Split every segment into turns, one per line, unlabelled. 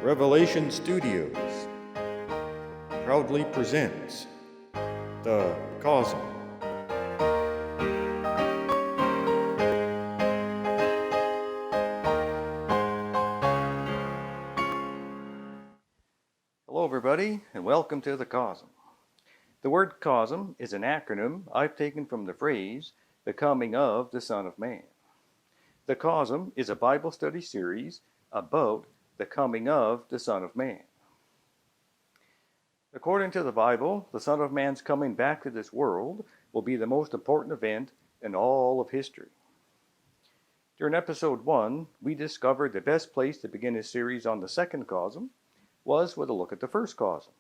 Revelation Studios proudly presents the COSOM. Hello everybody and welcome to the COSOM. The word COSOM is an acronym I've taken from the phrase, the coming of the Son of Man. The COSOM is a Bible study series about the coming of the Son of Man. According to the Bible, the Son of Man's coming back to this world will be the most important event in all of history. During episode 1, we discovered the best place to begin a series on the second COSOM was with a look at the first COSOM.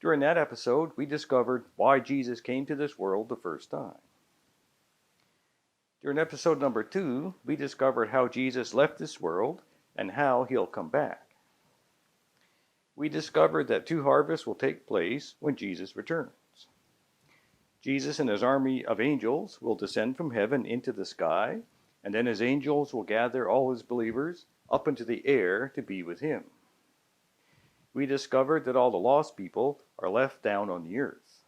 During that episode, we discovered why Jesus came to this world the first time. During episode number 2, we discovered how Jesus left this world and how he'll come back. We discovered that 2 harvests will take place when Jesus returns. Jesus and his army of angels will descend from heaven into the sky, and then his angels will gather all his believers up into the air to be with him. We discovered that all the lost people are left down on the earth.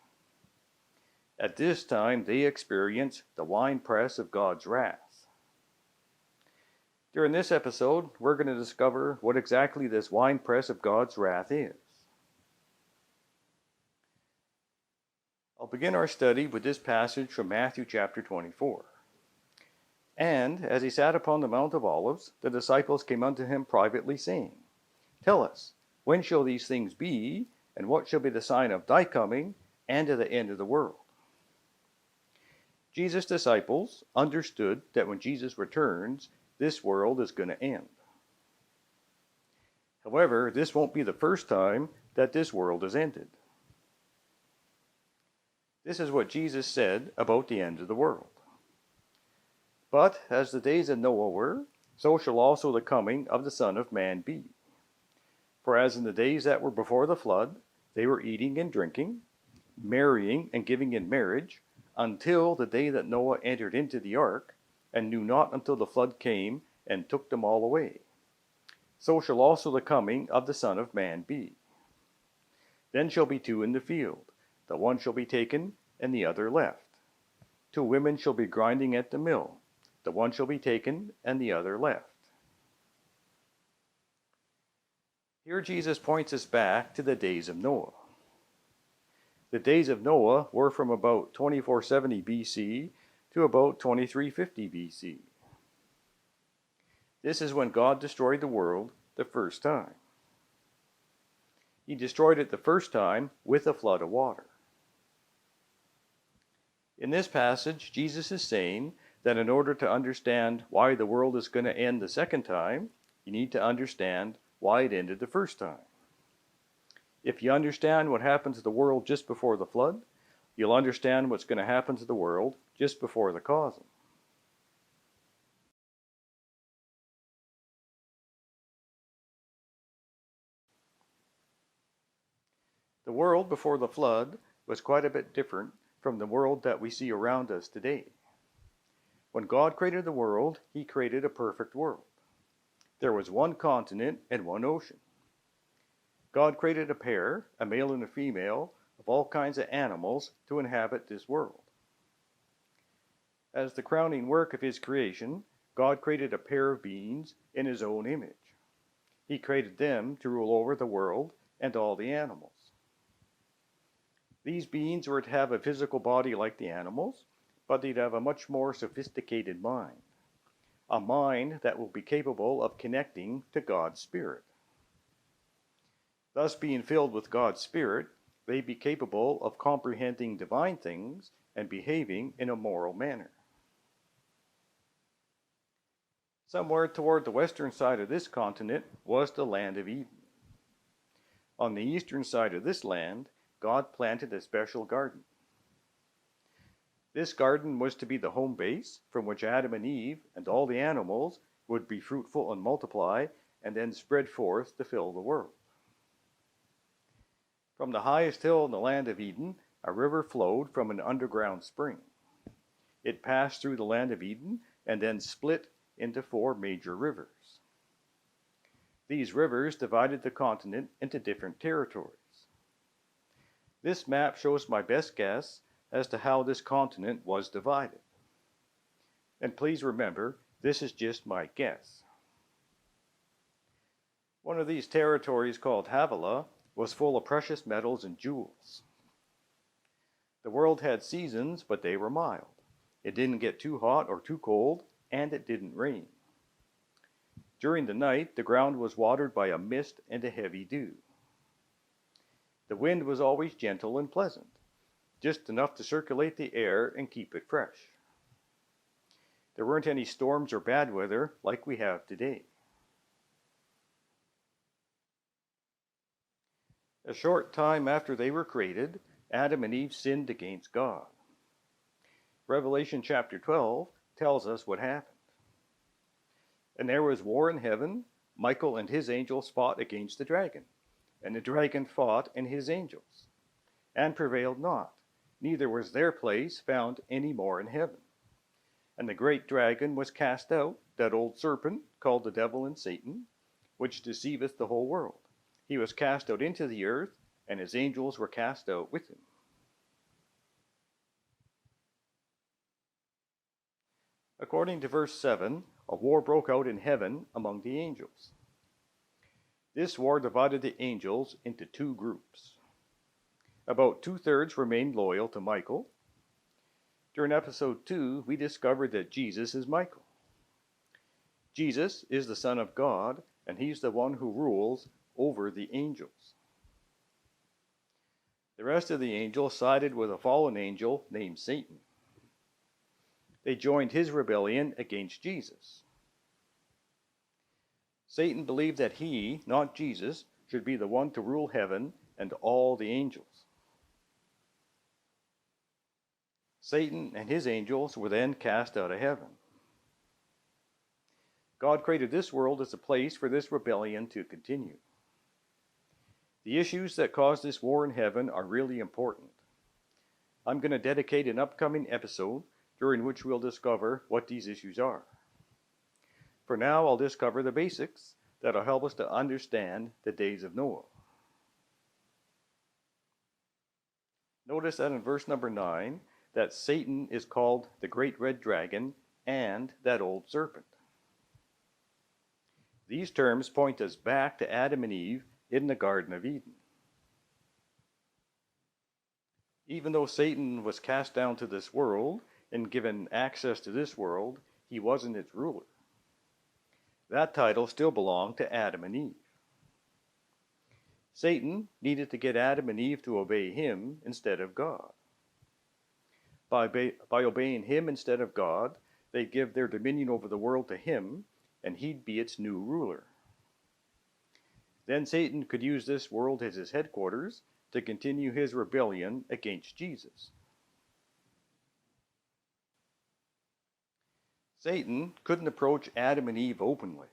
At this time, they experience the winepress of God's wrath. During this episode, we're going to discover what exactly this winepress of God's wrath is. I'll begin our study with this passage from Matthew chapter 24. And as he sat upon the Mount of Olives, the disciples came unto him privately, saying, Tell us, when shall these things be, and what shall be the sign of thy coming, and of the end of the world? Jesus' disciples understood that when Jesus returns, this world is going to end. However, this won't be the first time that this world has ended. This is what Jesus said about the end of the world. But as the days of Noah were, so shall also the coming of the Son of Man be. For as in the days that were before the flood, they were eating and drinking, marrying and giving in marriage, until the day that Noah entered into the ark, and knew not until the flood came and took them all away. So shall also the coming of the Son of Man be. Then shall be 2 in the field, the one shall be taken, and the other left. 2 women shall be grinding at the mill, the one shall be taken, and the other left. Here Jesus points us back to the days of Noah. The days of Noah were from about 2470 BC to about 2350 BC. This is when God destroyed the world the first time. He destroyed it the first time with a flood of water. In this passage, Jesus is saying that in order to understand why the world is going to end the second time, you need to understand why it ended the first time. If you understand what happened to the world just before the flood, you'll understand what's going to happen to the world just before the COSOM. The world before the flood was quite a bit different from the world that we see around us today. When God created the world, he created a perfect world. There was one continent and one ocean. God created a pair, a male and a female, of all kinds of animals to inhabit this world. As the crowning work of his creation, God created a pair of beings in his own image. He created them to rule over the world and all the animals. These beings were to have a physical body like the animals, but they'd have a much more sophisticated mind. A mind that will be capable of connecting to God's Spirit. Thus, being filled with God's Spirit, they'd be capable of comprehending divine things and behaving in a moral manner. Somewhere toward the western side of this continent was the land of Eden. On the eastern side of this land, God planted a special garden. This garden was to be the home base from which Adam and Eve and all the animals would be fruitful and multiply and then spread forth to fill the world. From the highest hill in the land of Eden, a river flowed from an underground spring. It passed through the land of Eden and then split into 4 major rivers. These rivers divided the continent into different territories. This map shows my best guess as to how this continent was divided. And please remember, this is just my guess. One of these territories, called Havilah, was full of precious metals and jewels. The world had seasons, but they were mild. It didn't get too hot or too cold, and it didn't rain. During the night, the ground was watered by a mist and a heavy dew. The wind was always gentle and pleasant, just enough to circulate the air and keep it fresh. There weren't any storms or bad weather like we have today. A short time after they were created, Adam and Eve sinned against God. Revelation chapter 12 tells us what happened. And there was war in heaven. Michael and his angels fought against the dragon, and the dragon fought and his angels, and prevailed not, neither was their place found any more in heaven. And the great dragon was cast out, that old serpent, called the devil and Satan, which deceiveth the whole world. He was cast out into the earth, and his angels were cast out with him. According to verse 7, a war broke out in heaven among the angels. This war divided the angels into two groups. About 2/3 remained loyal to Michael. During episode 2, we discovered that Jesus is Michael. Jesus is the Son of God, and he's the one who rules over the angels. The rest of the angels sided with a fallen angel named Satan. They joined his rebellion against Jesus. Satan believed that he, not Jesus, should be the one to rule heaven and all the angels. Satan and his angels were then cast out of heaven. God created this world as a place for this rebellion to continue. The issues that caused this war in heaven are really important. I'm going to dedicate an upcoming episode during which we'll discover what these issues are. For now, I'll just cover the basics that'll help us to understand the days of Noah. Notice that in verse number 9, that Satan is called the great red dragon and that old serpent. These terms point us back to Adam and Eve in the Garden of Eden. Even though Satan was cast down to this world and given access to this world, he wasn't its ruler. That title still belonged to Adam and Eve. Satan needed to get Adam and Eve to obey him instead of God. By obeying him instead of God, they'd give their dominion over the world to him, and he'd be its new ruler. Then Satan could use this world as his headquarters to continue his rebellion against Jesus. Satan couldn't approach Adam and Eve openly.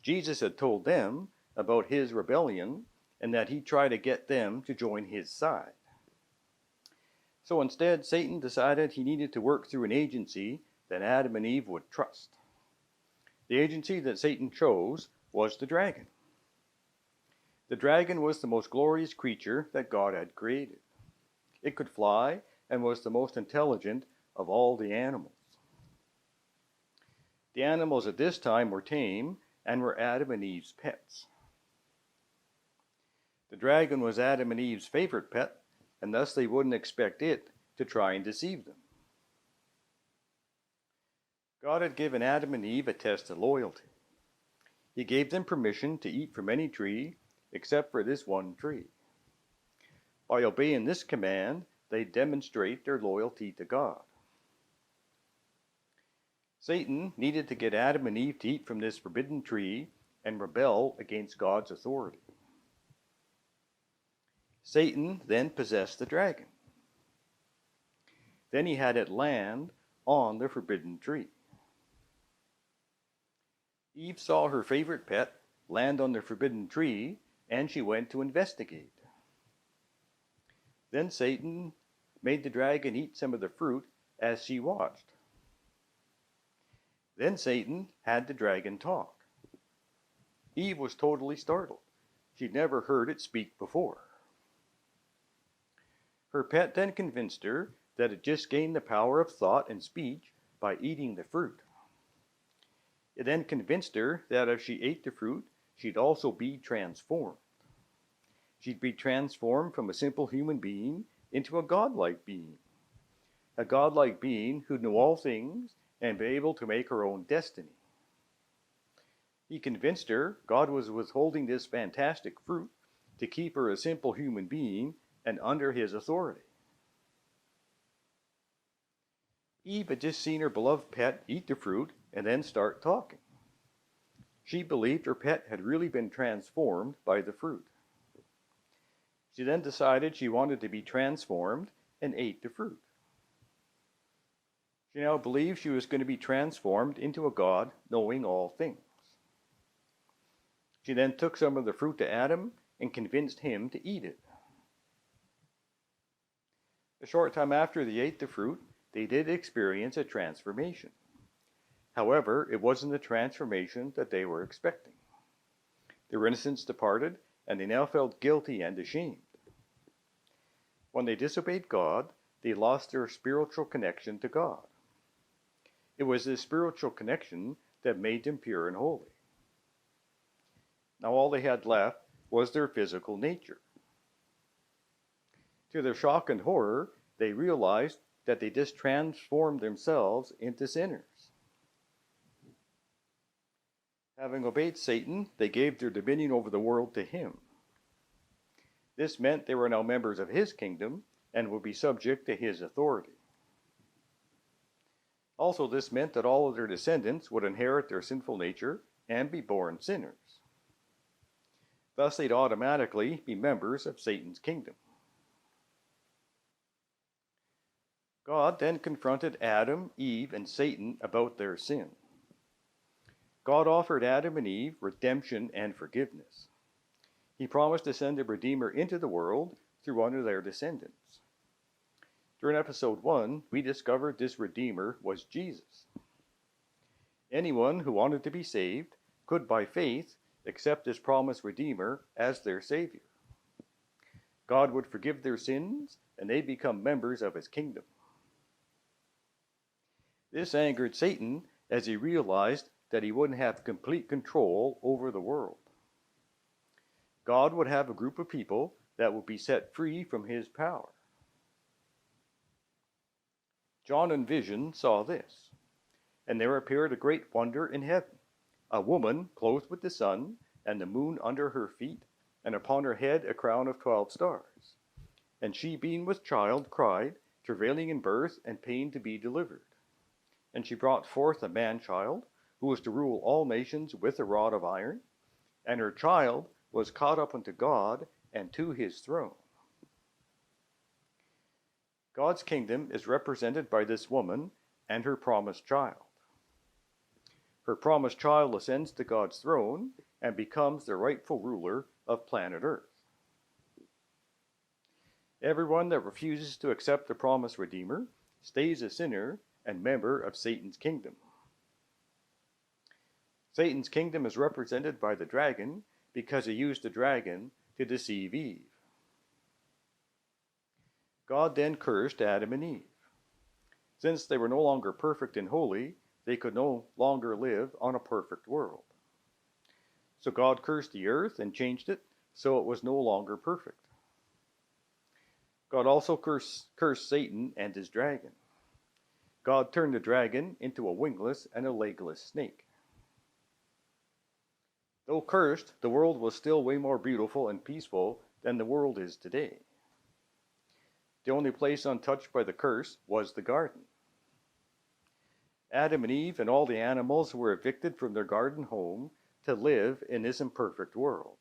Jesus had told them about his rebellion and that he'd try to get them to join his side. So instead, Satan decided he needed to work through an agency that Adam and Eve would trust. The agency that Satan chose was the dragon. The dragon was the most glorious creature that God had created. It could fly and was the most intelligent of all the animals. The animals at this time were tame and were Adam and Eve's pets. The dragon was Adam and Eve's favorite pet, and thus they wouldn't expect it to try and deceive them. God had given Adam and Eve a test of loyalty. He gave them permission to eat from any tree except for this one tree. By obeying this command, they demonstrate their loyalty to God. Satan needed to get Adam and Eve to eat from this forbidden tree and rebel against God's authority. Satan then possessed the dragon. Then he had it land on the forbidden tree. Eve saw her favorite pet land on the forbidden tree, and she went to investigate. Then Satan made the dragon eat some of the fruit as she watched. Then Satan had the dragon talk. Eve was totally startled. She'd never heard it speak before. Her pet then convinced her that it just gained the power of thought and speech by eating the fruit. It then convinced her that if she ate the fruit, she'd also be transformed. She'd be transformed from a simple human being into a godlike being. A godlike being who knew all things and be able to make her own destiny. He convinced her God was withholding this fantastic fruit to keep her a simple human being and under his authority. Eve had just seen her beloved pet eat the fruit and then start talking. She believed her pet had really been transformed by the fruit. She then decided she wanted to be transformed and ate the fruit. She now believed she was going to be transformed into a god knowing all things. She then took some of the fruit to Adam and convinced him to eat it. A short time after they ate the fruit, they did experience a transformation. However, it wasn't the transformation that they were expecting. Their innocence departed, and they now felt guilty and ashamed. When they disobeyed God, they lost their spiritual connection to God. It was this spiritual connection that made them pure and holy. Now all they had left was their physical nature. To their shock and horror, they realized that they just transformed themselves into sinners. Having obeyed Satan, they gave their dominion over the world to him. This meant they were now members of his kingdom and would be subject to his authority. Also, this meant that all of their descendants would inherit their sinful nature and be born sinners. Thus, they'd automatically be members of Satan's kingdom. God then confronted Adam, Eve, and Satan about their sin. God offered Adam and Eve redemption and forgiveness. He promised to send a Redeemer into the world through one of their descendants. During episode 1, we discovered this Redeemer was Jesus. Anyone who wanted to be saved could, by faith, accept this promised Redeemer as their Savior. God would forgive their sins, and they'd become members of his kingdom. This angered Satan as he realized that he wouldn't have complete control over the world. God would have a group of people that would be set free from his power. John in vision saw this, and there appeared a great wonder in heaven, a woman clothed with the sun, and the moon under her feet, and upon her head a crown of 12 stars. And she, being with child, cried, travailing in birth, and pain to be delivered. And she brought forth a man-child, who was to rule all nations with a rod of iron, and her child was caught up unto God and to his throne. God's kingdom is represented by this woman and her promised child. Her promised child ascends to God's throne and becomes the rightful ruler of planet Earth. Everyone that refuses to accept the promised Redeemer stays a sinner and member of Satan's kingdom. Satan's kingdom is represented by the dragon because he used the dragon to deceive Eve. God then cursed Adam and Eve. Since they were no longer perfect and holy, they could no longer live on a perfect world. So God cursed the earth and changed it so it was no longer perfect. God also cursed Satan and his dragon. God turned the dragon into a wingless and a legless snake. Though cursed, the world was still way more beautiful and peaceful than the world is today. The only place untouched by the curse was the garden. Adam and Eve and all the animals were evicted from their garden home to live in this imperfect world.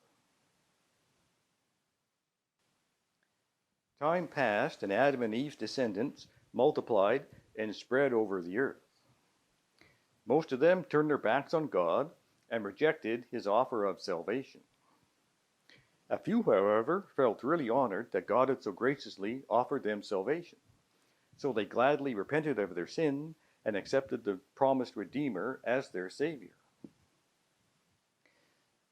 Time passed, and Adam and Eve's descendants multiplied and spread over the earth. Most of them turned their backs on God and rejected his offer of salvation. A few, however, felt really honored that God had so graciously offered them salvation. So they gladly repented of their sin and accepted the promised Redeemer as their Savior.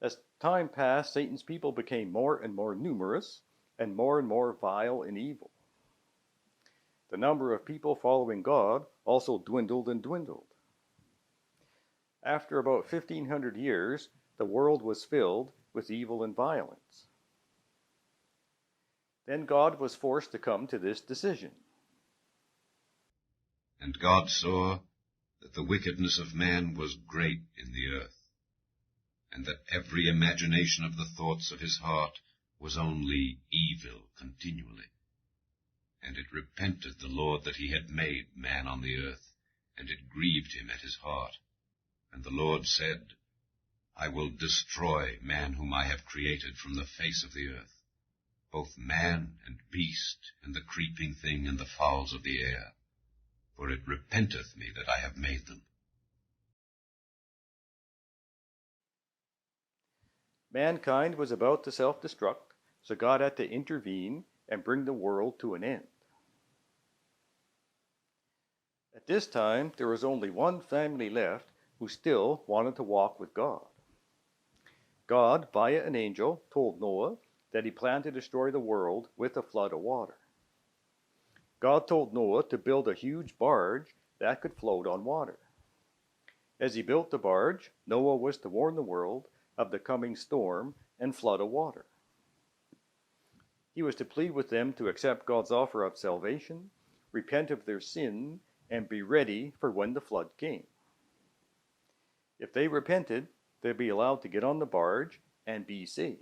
As time passed, Satan's people became more and more numerous and more vile and evil. The number of people following God also dwindled and dwindled. After about 1500 years, the world was filled with evil and violence. Then God was forced to come to this decision.
And God saw that the wickedness of man was great in the earth, and that every imagination of the thoughts of his heart was only evil continually. And it repented the Lord that he had made man on the earth, and it grieved him at his heart. And the Lord said, I will destroy man whom I have created from the face of the earth, both man and beast, and the creeping thing, and the fowls of the air, for it repenteth me that I have made them.
Mankind was about to self-destruct, so God had to intervene and bring the world to an end. At this time, there was only one family left who still wanted to walk with God. God, via an angel, told Noah that he planned to destroy the world with a flood of water. God told Noah to build a huge barge that could float on water. As he built the barge, Noah was to warn the world of the coming storm and flood of water. He was to plead with them to accept God's offer of salvation, repent of their sin, and be ready for when the flood came. If they repented, they'd be allowed to get on the barge and be saved.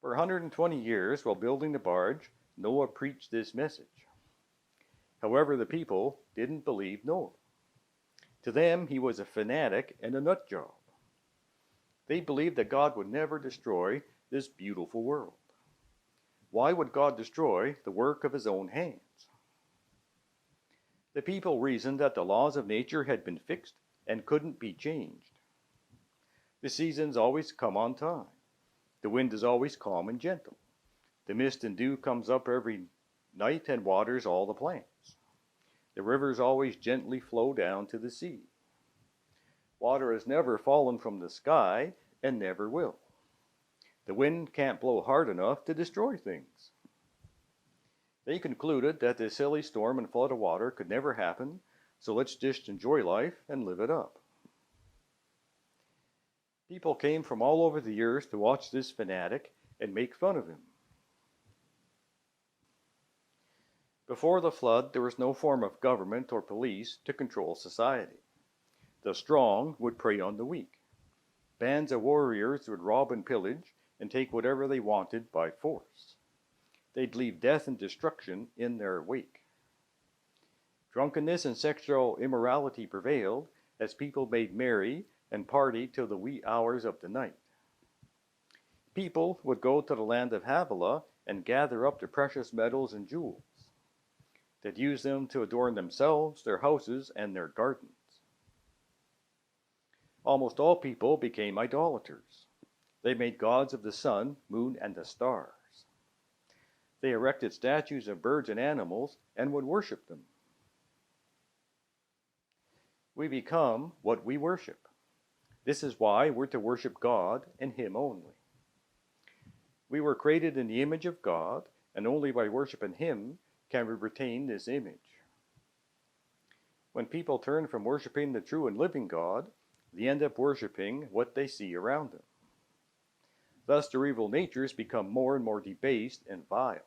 For 120 years, while building the barge, Noah preached this message. However, the people didn't believe Noah. To them, he was a fanatic and a nut job. They believed that God would never destroy this beautiful world. Why would God destroy the work of his own hands? The people reasoned that the laws of nature had been fixed and couldn't be changed. The seasons always come on time. The wind is always calm and gentle. The mist and dew comes up every night and waters all the plants. The rivers always gently flow down to the sea. Water has never fallen from the sky and never will. The wind can't blow hard enough to destroy things. They concluded that this silly storm and flood of water could never happen, so let's just enjoy life and live it up. People came from all over the earth to watch this fanatic and make fun of him. Before the flood, there was no form of government or police to control society. The strong would prey on the weak. Bands of warriors would rob and pillage and take whatever they wanted by force. They'd leave death and destruction in their wake. Drunkenness and sexual immorality prevailed as people made merry and partied till the wee hours of the night. People would go to the land of Havilah and gather up the precious metals and jewels. They'd use them to adorn themselves, their houses, and their gardens. Almost all people became idolaters. They made gods of the sun, moon, and the stars. They erected statues of birds and animals and would worship them. We become what we worship. This is why we're to worship God and Him only. We were created in the image of God, and only by worshiping Him can we retain this image. When people turn from worshiping the true and living God, they end up worshiping what they see around them. Thus, their evil natures become more and more debased and vile.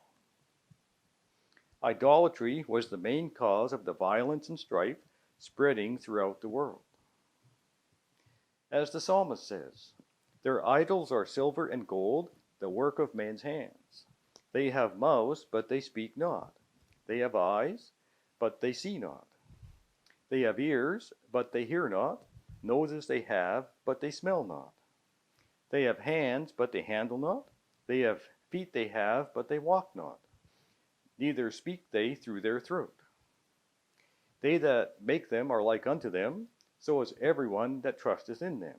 Idolatry was the main cause of the violence and strife spreading throughout the world. As the psalmist says, their idols are silver and gold, the work of men's hands. They have mouths, but they speak not. They have eyes, but they see not. They have ears, but they hear not. Noses they have, but they smell not. They have hands, but they handle not. They have feet they have, but they walk not. Neither speak they through their throat. They that make them are like unto them, so is everyone that trusteth in them.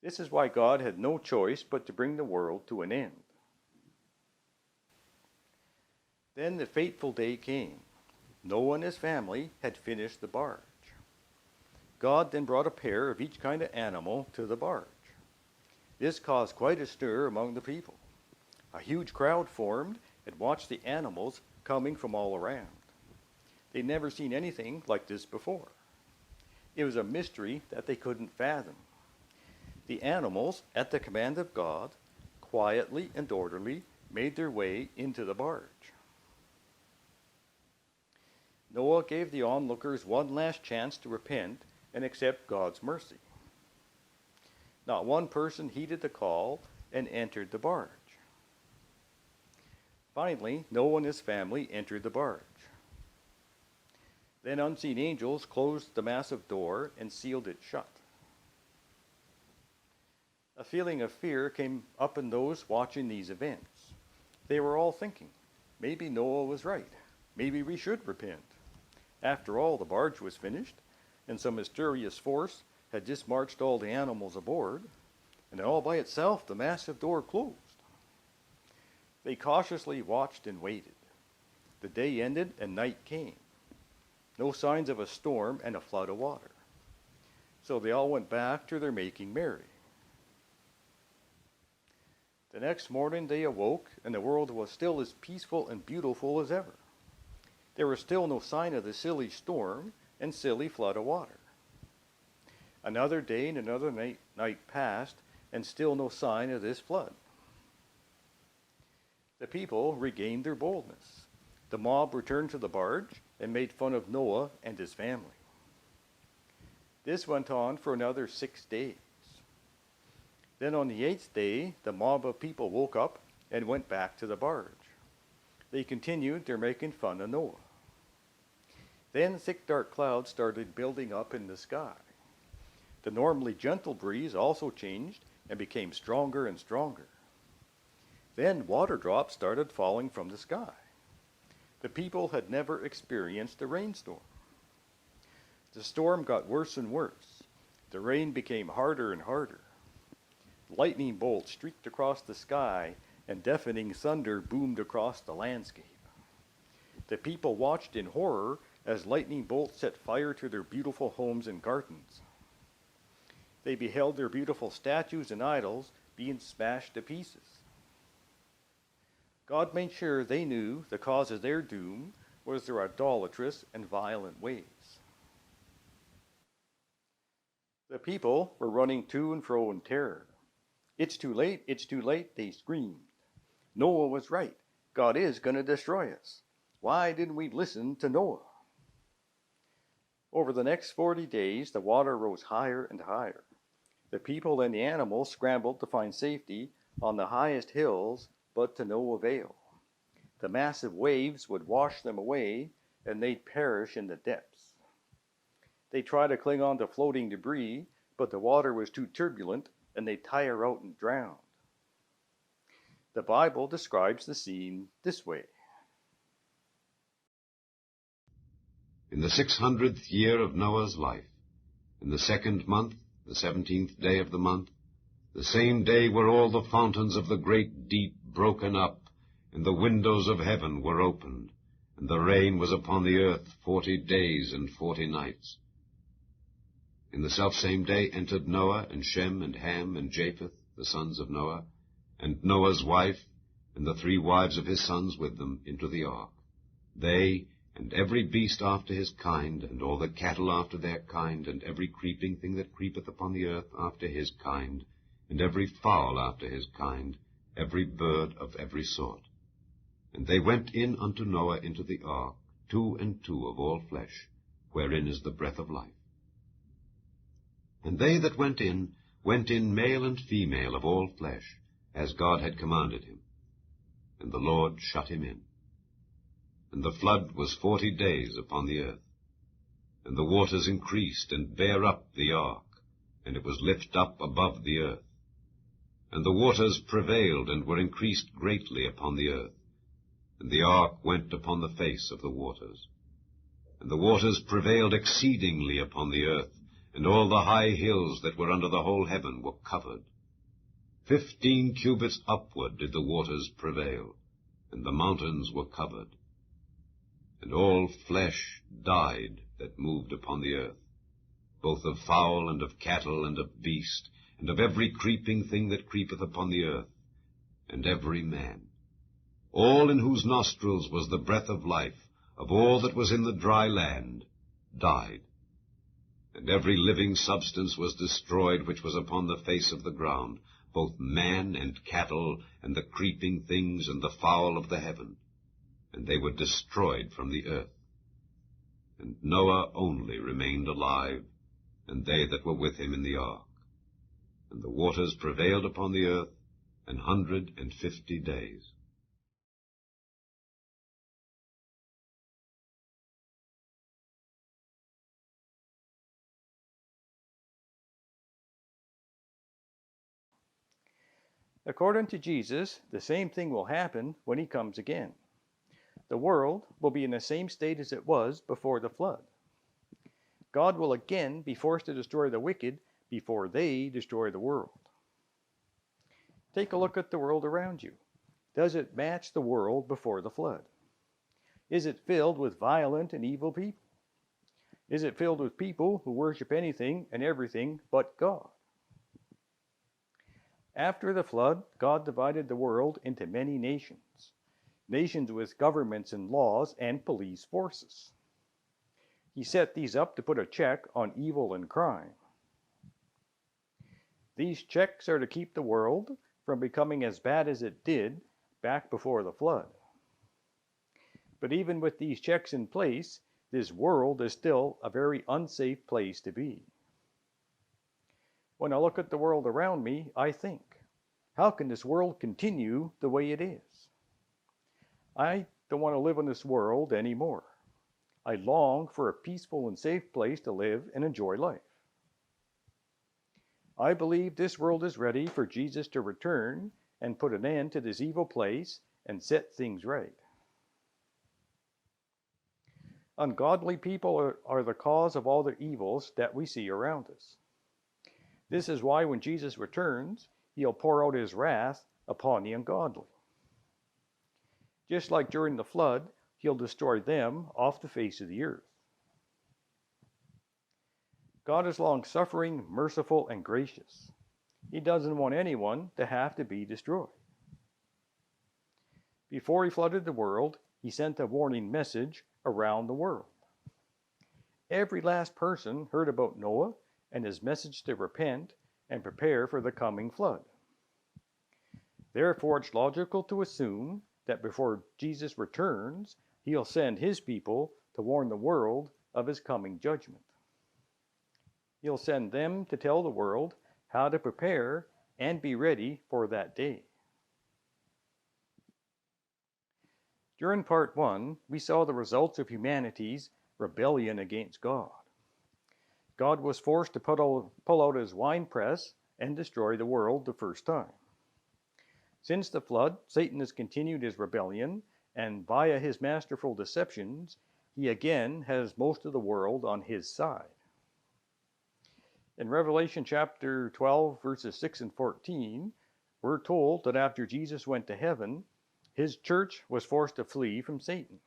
This is why God had no choice but to bring the world to an end. Then the fateful day came. Noah and his family had finished the barge. God then brought a pair of each kind of animal to the barge. This caused quite a stir among the people. A huge crowd formed and watched the animals coming from all around. They'd never seen anything like this before. It was a mystery that they couldn't fathom. The animals, at the command of God, quietly and orderly made their way into the barge. Noah gave the onlookers one last chance to repent and accept God's mercy. Not one person heeded the call and entered the barge. Finally, Noah and his family entered the barge. Then unseen angels closed the massive door and sealed it shut. A feeling of fear came up in those watching these events. They were all thinking, maybe Noah was right. Maybe we should repent. After all, the barge was finished, and some mysterious force had just marched all the animals aboard, and all by itself the massive door closed. They cautiously watched and waited. The day ended and night came. No signs of a storm and a flood of water. So they all went back to their making merry. The next morning they awoke, and the world was still as peaceful and beautiful as ever. There was still no sign of the silly storm and silly flood of water. Another day and another night passed, and still no sign of this flood. The people regained their boldness. The mob returned to the barge and made fun of Noah and his family. This went on for another 6 days. Then on the 8th day, the mob of people woke up and went back to the barge. They continued their making fun of Noah. Then thick dark clouds started building up in the sky. The normally gentle breeze also changed and became stronger and stronger. Then water drops started falling from the sky. The people had never experienced a rainstorm. The storm got worse and worse. The rain became harder and harder. Lightning bolts streaked across the sky, and deafening thunder boomed across the landscape. The people watched in horror as lightning bolts set fire to their beautiful homes and gardens. They beheld their beautiful statues and idols being smashed to pieces. God made sure they knew the cause of their doom was their idolatrous and violent ways. The people were running to and fro in terror. It's too late, they screamed. Noah was right. God is going to destroy us. Why didn't we listen to Noah? Over the next 40 days, the water rose higher and higher. The people and the animals scrambled to find safety on the highest hills, but to no avail. The massive waves would wash them away, and they'd perish in the depths. They tried to cling on to floating debris, but the water was too turbulent, and they'd tire out and drown. The Bible describes the scene this way.
In the 600th year of Noah's life, in the 2nd month, the 17th day of the month, the same day were all the fountains of the great deep broken up, and the windows of heaven were opened, and the rain was upon the earth 40 days and 40 nights. In the selfsame day entered Noah, and Shem, and Ham, and Japheth, the sons of Noah, and Noah's wife, and the 3 wives of his sons with them, into the ark. They, and every beast after his kind, and all the cattle after their kind, and every creeping thing that creepeth upon the earth after his kind, and every fowl after his kind, every bird of every sort. And they went in unto Noah into the ark, 2 and 2 of all flesh, wherein is the breath of life. And they that went in male and female of all flesh, as God had commanded him. And the Lord shut him in. And the flood was 40 days upon the earth. And the waters increased, and bare up the ark, and it was lift up above the earth. And the waters prevailed, and were increased greatly upon the earth. And the ark went upon the face of the waters. And the waters prevailed exceedingly upon the earth, and all the high hills that were under the whole heaven were covered. 15 cubits upward did the waters prevail, and the mountains were covered. And all flesh died that moved upon the earth, both of fowl and of cattle and of beast, and of every creeping thing that creepeth upon the earth, and every man, all in whose nostrils was the breath of life, of all that was in the dry land, died. And every living substance was destroyed which was upon the face of the ground, both man and cattle, and the creeping things, and the fowl of the heaven, and they were destroyed from the earth. And Noah only remained alive, and they that were with him in the ark. And the waters prevailed upon the earth 150 days.
According to Jesus, the same thing will happen when he comes again. The world will be in the same state as it was before the flood. God will again be forced to destroy the wicked before they destroy the world. Take a look at the world around you. Does it match the world before the flood? Is it filled with violent and evil people? Is it filled with people who worship anything and everything but God? After the flood, God divided the world into many nations, nations with governments and laws and police forces. He set these up to put a check on evil and crime. These checks are to keep the world from becoming as bad as it did back before the flood. But even with these checks in place, this world is still a very unsafe place to be. When I look at the world around me, I think, how can this world continue the way it is? I don't want to live in this world anymore. I long for a peaceful and safe place to live and enjoy life. I believe this world is ready for Jesus to return and put an end to this evil place and set things right. Ungodly people are the cause of all the evils that we see around us. This is why when Jesus returns, he'll pour out his wrath upon the ungodly. Just like during the flood, he'll destroy them off the face of the earth. God is long-suffering, merciful, and gracious. He doesn't want anyone to have to be destroyed. Before he flooded the world, he sent a warning message around the world. Every last person heard about Noah and his message to repent and prepare for the coming flood. Therefore, it's logical to assume that before Jesus returns, he'll send his people to warn the world of his coming judgment. He'll send them to tell the world how to prepare and be ready for that day. During part 1, we saw the results of humanity's rebellion against God. God was forced to pull out his winepress and destroy the world the first time. Since the flood, Satan has continued his rebellion, and via his masterful deceptions, he again has most of the world on his side. In Revelation chapter 12, verses 6 and 14, we're told that after Jesus went to heaven, his church was forced to flee from Satan.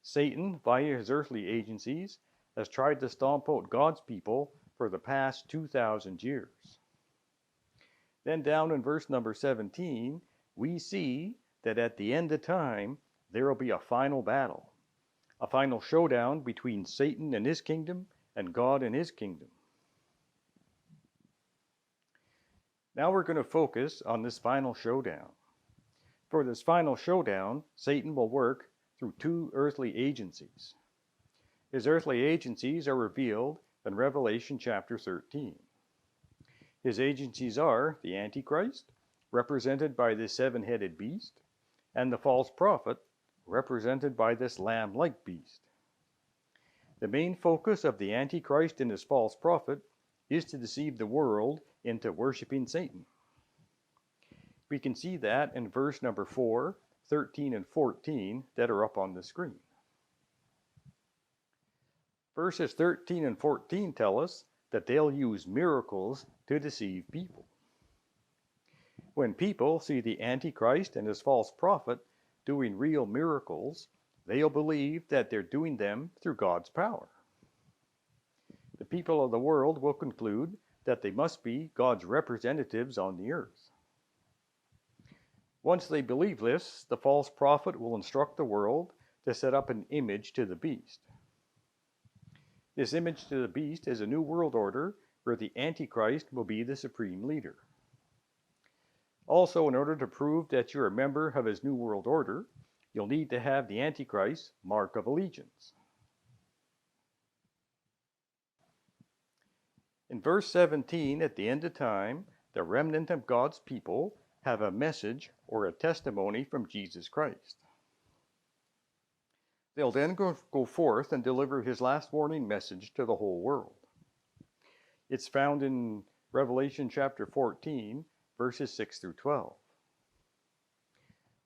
Satan, via his earthly agencies, has tried to stomp out God's people for the past 2,000 years. Then down in verse number 17, we see that at the end of time, there will be a final battle, a final showdown between Satan and his kingdom and God and his kingdom. Now we're going to focus on this final showdown. For this final showdown, Satan will work through two earthly agencies. His earthly agencies are revealed in Revelation chapter 13. His agencies are the Antichrist, represented by this seven-headed beast, and the false prophet, represented by this lamb-like beast. The main focus of the Antichrist and his false prophet is to deceive the world into worshiping Satan. We can see that in verse number 4, 13, and 14 that are up on the screen. Verses 13 and 14 tell us that they'll use miracles to deceive people. When people see the Antichrist and his false prophet doing real miracles, they'll believe that they're doing them through God's power. the people of the world will conclude that they must be God's representatives on the earth. Once they believe this, the false prophet will instruct the world to set up an image to the beast. This image to the beast is a new world order where the Antichrist will be the supreme leader. Also, in order to prove that you're a member of his new world order, you'll need to have the Antichrist's mark of allegiance. In verse 17, at the end of time, the remnant of God's people have a message or a testimony from Jesus Christ. They'll then go forth and deliver his last warning message to the whole world. It's found in Revelation chapter 14, verses 6 through 12.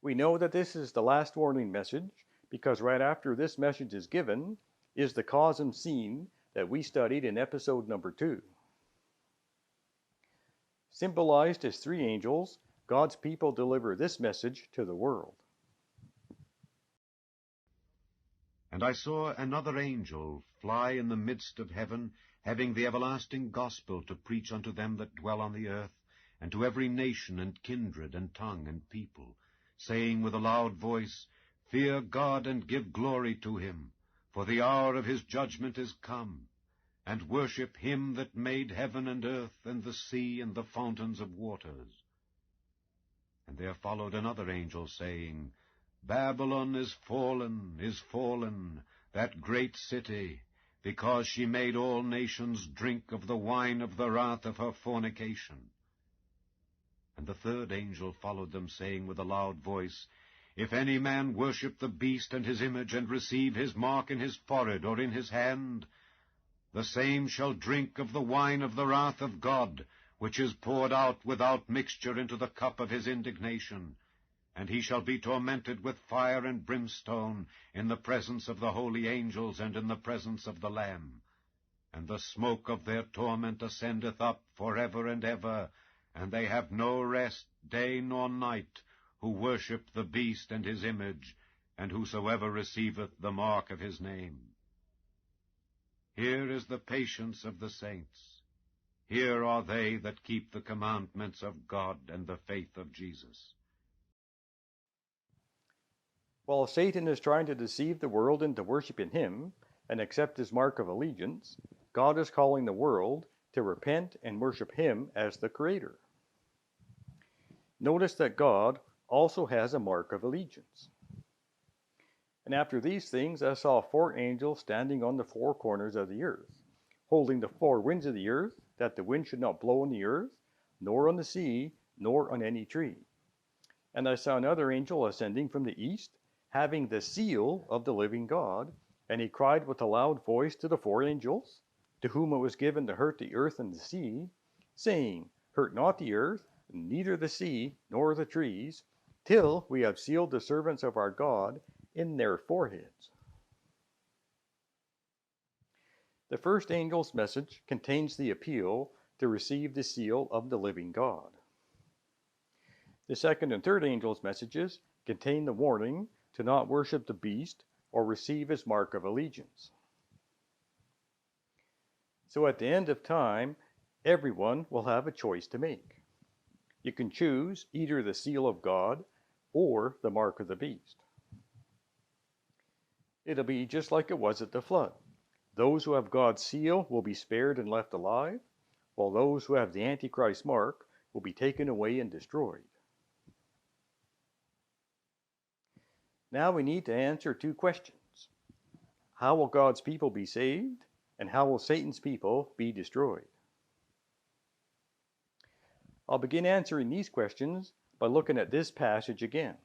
We know that this is the last warning message because right after this message is given is the COSOM scene that we studied in episode number 2. Symbolized as 3 angels, God's people deliver this message to the world.
And I saw another angel fly in the midst of heaven, having the everlasting gospel to preach unto them that dwell on the earth, and to every nation and kindred and tongue and people, saying with a loud voice, Fear God and give glory to him, for the hour of his judgment is come, and worship him that made heaven and earth and the sea and the fountains of waters. And there followed another angel, saying, Babylon is fallen, that great city, because she made all nations drink of the wine of the wrath of her fornication. And the third angel followed them, saying with a loud voice, If any man worship the beast and his image, and receive his mark in his forehead or in his hand, the same shall drink of the wine of the wrath of God, which is poured out without mixture into the cup of his indignation, and he shall be tormented with fire and brimstone in the presence of the holy angels and in the presence of the Lamb. And the smoke of their torment ascendeth up forever and ever, and they have no rest day nor night, who worship the beast and his image, and whosoever receiveth the mark of his name. Here is the patience of the saints. Here are they that keep the commandments of God and the faith of Jesus.
While Satan is trying to deceive the world into worshiping him and accept his mark of allegiance, God is calling the world to repent and worship him as the Creator. Notice that God also has a mark of allegiance. And after these things I saw 4 angels standing on the 4 corners of the earth, holding the 4 winds of the earth, that the wind should not blow on the earth, nor on the sea, nor on any tree. And I saw another angel ascending from the east, having the seal of the living God, and he cried with a loud voice to the 4 angels, to whom it was given to hurt the earth and the sea, saying, Hurt not the earth, neither the sea, nor the trees, till we have sealed the servants of our God in their foreheads. The first angel's message contains the appeal to receive the seal of the living God. The second and third angel's messages contain the warning to not worship the beast or receive his mark of allegiance. So at the end of time, everyone will have a choice to make. You can choose either the seal of God or the mark of the beast. It'll be just like it was at the flood. Those who have God's seal will be spared and left alive, while those who have the Antichrist mark will be taken away and destroyed. Now we need to answer 2 questions. How will God's people be saved? And how will Satan's people be destroyed? I'll begin answering these questions by looking at this passage again.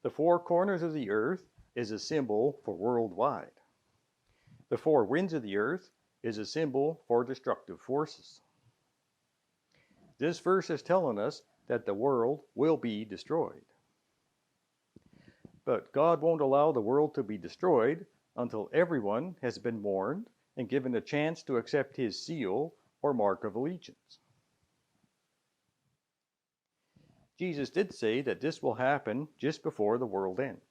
The 4 corners of the earth is a symbol for worldwide. The 4 winds of the earth is a symbol for destructive forces. This verse is telling us that the world will be destroyed. But God won't allow the world to be destroyed until everyone has been warned and given a chance to accept his seal or mark of allegiance. Jesus did say that this will happen just before the world ends.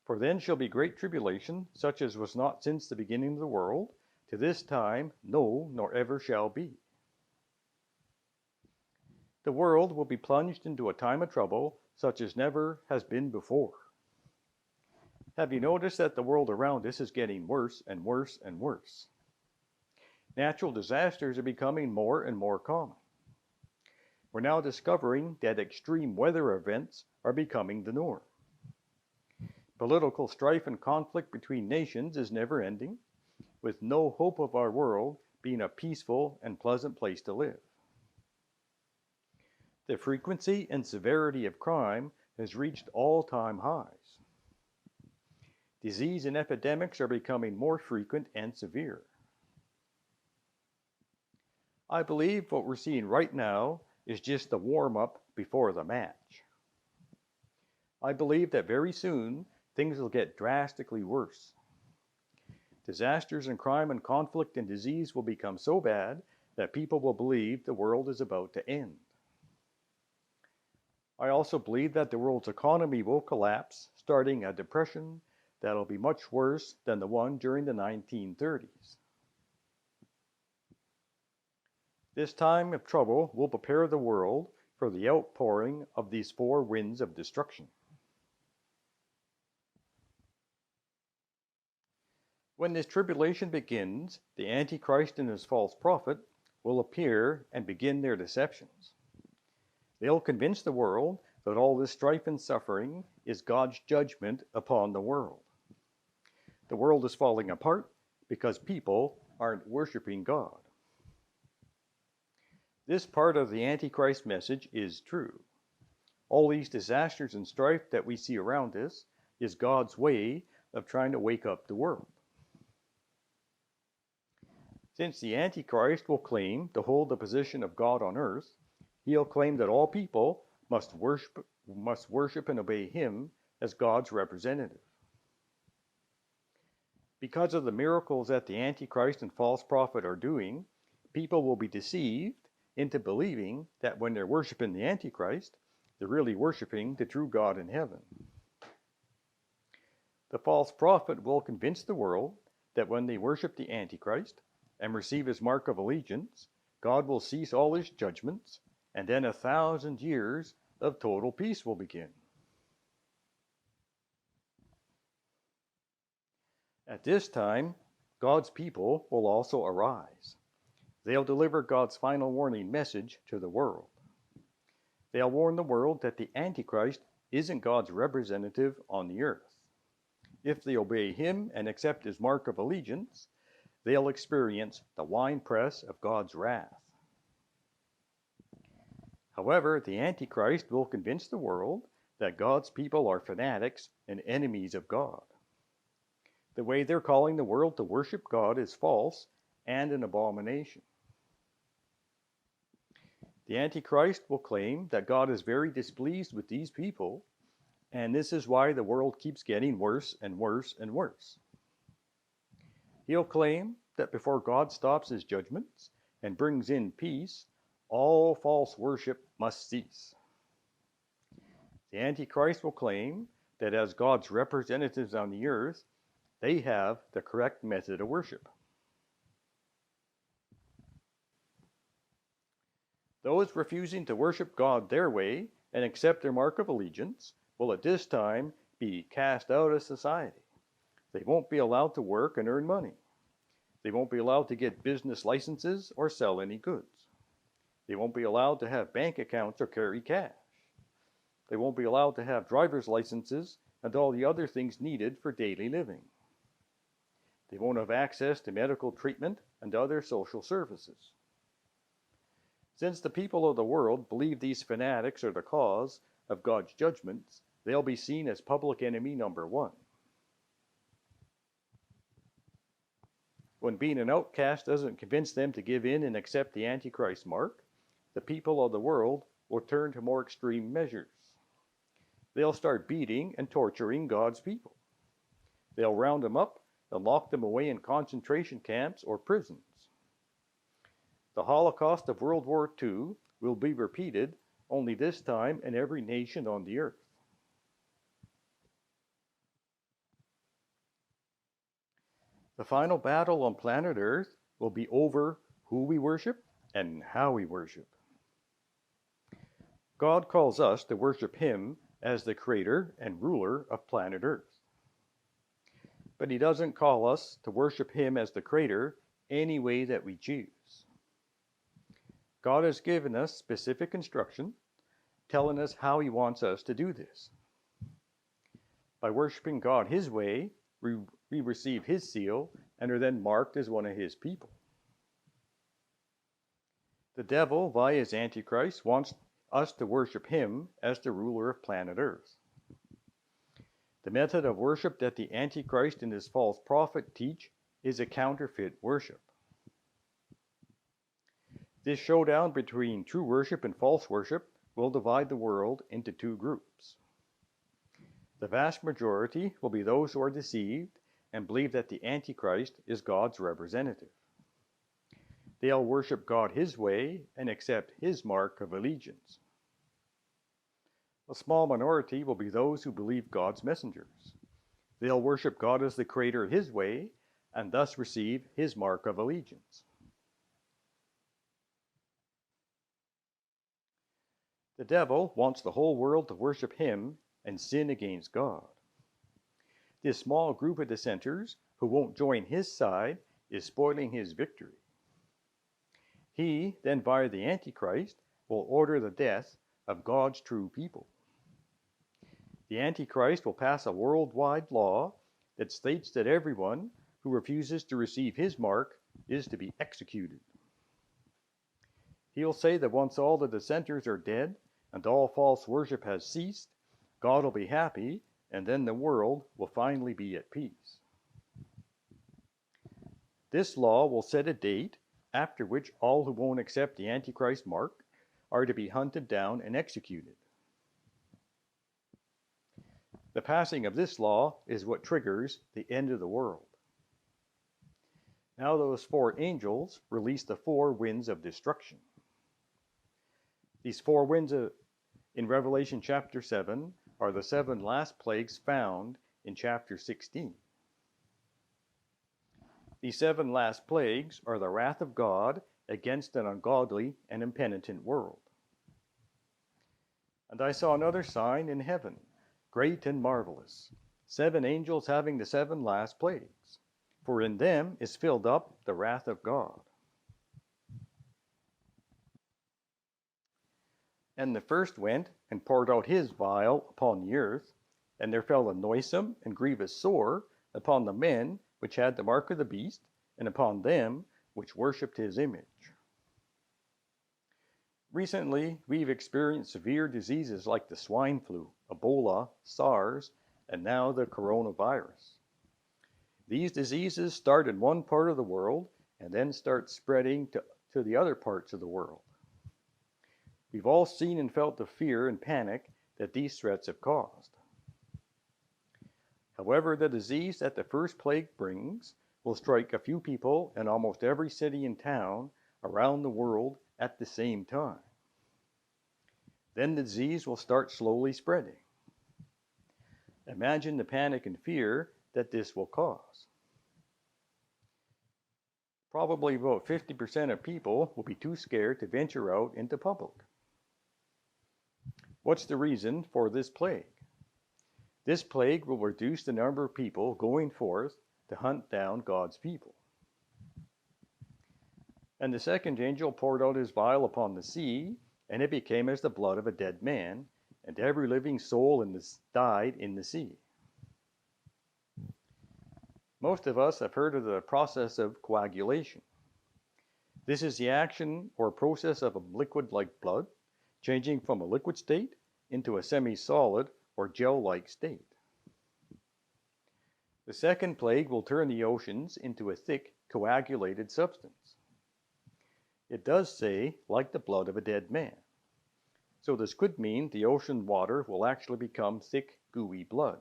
For then shall be great tribulation, such as was not since the beginning of the world, to this time, no, nor ever shall be. The world will be plunged into a time of trouble such as never has been before. Have you noticed that the world around us is getting worse and worse and worse? Natural disasters are becoming more and more common. We're now discovering that extreme weather events are becoming the norm. Political strife and conflict between nations is never ending, with no hope of our world being a peaceful and pleasant place to live. The frequency and severity of crime has reached all-time highs. Disease and epidemics are becoming more frequent and severe. I believe what we're seeing right now is just the warm-up before the match. I believe that very soon things will get drastically worse. Disasters and crime and conflict and disease will become so bad that people will believe the world is about to end. I also believe that the world's economy will collapse, starting a depression that'll be much worse than the one during the 1930s. This time of trouble will prepare the world for the outpouring of these four winds of destruction. When this tribulation begins, the Antichrist and his false prophet will appear and begin their deceptions. They'll convince the world that all this strife and suffering is God's judgment upon the world. The world is falling apart because people aren't worshiping God. This part of the Antichrist message is true. All these disasters and strife that we see around us is God's way of trying to wake up the world. Since the Antichrist will claim to hold the position of God on earth, he'll claim that all people must worship and obey him as God's representative. Because of the miracles that the Antichrist and false prophet are doing, people will be deceived into believing that when they're worshiping the Antichrist, they're really worshiping the true God in heaven. The false prophet will convince the world that when they worship the Antichrist and receive his mark of allegiance, God will cease all his judgments, and then 1,000 years of total peace will begin. At this time, God's people will also arise. They'll deliver God's final warning message to the world. They'll warn the world that the Antichrist isn't God's representative on the earth. If they obey him and accept his mark of allegiance, they'll experience the winepress of God's wrath. However, the Antichrist will convince the world that God's people are fanatics and enemies of God. The way they're calling the world to worship God is false and an abomination. The Antichrist will claim that God is very displeased with these people, and this is why the world keeps getting worse and worse and worse. He'll claim that before God stops his judgments and brings in peace, all false worship must cease. The Antichrist will claim that as God's representatives on the earth, they have the correct method of worship. Those refusing to worship God their way and accept their mark of allegiance will at this time be cast out of society. They won't be allowed to work and earn money. They won't be allowed to get business licenses or sell any goods. They won't be allowed to have bank accounts or carry cash. They won't be allowed to have driver's licenses and all the other things needed for daily living. They won't have access to medical treatment and other social services. Since the people of the world believe these fanatics are the cause of God's judgments, they'll be seen as public enemy number one. When being an outcast doesn't convince them to give in and accept the Antichrist mark, the people of the world will turn to more extreme measures. They'll start beating and torturing God's people. They'll round them up and lock them away in concentration camps or prisons. The Holocaust of World War II will be repeated, only this time in every nation on the earth. The final battle on planet Earth will be over who we worship and how we worship. God calls us to worship Him as the creator and ruler of planet Earth. But He doesn't call us to worship Him as the creator any way that we choose. God has given us specific instruction telling us how He wants us to do this. By worshiping God His way, we receive His seal and are then marked as one of His people. The devil, via his Antichrist, wants us to worship him as the ruler of planet Earth. The method of worship that the Antichrist and his false prophet teach is a counterfeit worship. This showdown between true worship and false worship will divide the world into two groups. The vast majority will be those who are deceived and believe that the Antichrist is God's representative. They'll worship God His way and accept His mark of allegiance. A small minority will be those who believe God's messengers. They'll worship God as the creator His way and thus receive His mark of allegiance. The devil wants the whole world to worship him and sin against God. This small group of dissenters who won't join his side is spoiling his victory. He, then via the Antichrist, will order the death of God's true people. The Antichrist will pass a worldwide law that states that everyone who refuses to receive his mark is to be executed. He'll say that once all the dissenters are dead and all false worship has ceased, God will be happy, and then the world will finally be at peace. This law will set a date after which all who won't accept the Antichrist mark are to be hunted down and executed. The passing of this law is what triggers the end of the world. Now those four angels release the four winds of destruction. These four winds in Revelation chapter 7 are the seven last plagues found in chapter 16. These seven last plagues are the wrath of God against an ungodly and impenitent world. And I saw another sign in heaven, great and marvelous, 7 angels having the 7 last plagues, for in them is filled up the wrath of God. And the first went and poured out his vial upon the earth, and there fell a noisome and grievous sore upon the men which had the mark of the beast, and upon them which worshipped his image. Recently, we've experienced severe diseases like the swine flu, Ebola, SARS, and now the coronavirus. These diseases start in one part of the world and then start spreading to the other parts of the world. We've all seen and felt the fear and panic that these threats have caused. However, the disease that the first plague brings will strike a few people in almost every city and town around the world at the same time. Then the disease will start slowly spreading. Imagine the panic and fear that this will cause. Probably about 50% of people will be too scared to venture out into public. What's the reason for this plague? This plague will reduce the number of people going forth to hunt down God's people. And the second angel poured out his vial upon the sea, and it became as the blood of a dead man, and every living soul died in the sea. Most of us have heard of the process of coagulation. This is the action or process of a liquid like blood changing from a liquid state into a semi-solid or gel-like state. The second plague will turn the oceans into a thick, coagulated substance. It does say, like the blood of a dead man. So this could mean the ocean water will actually become thick, gooey blood.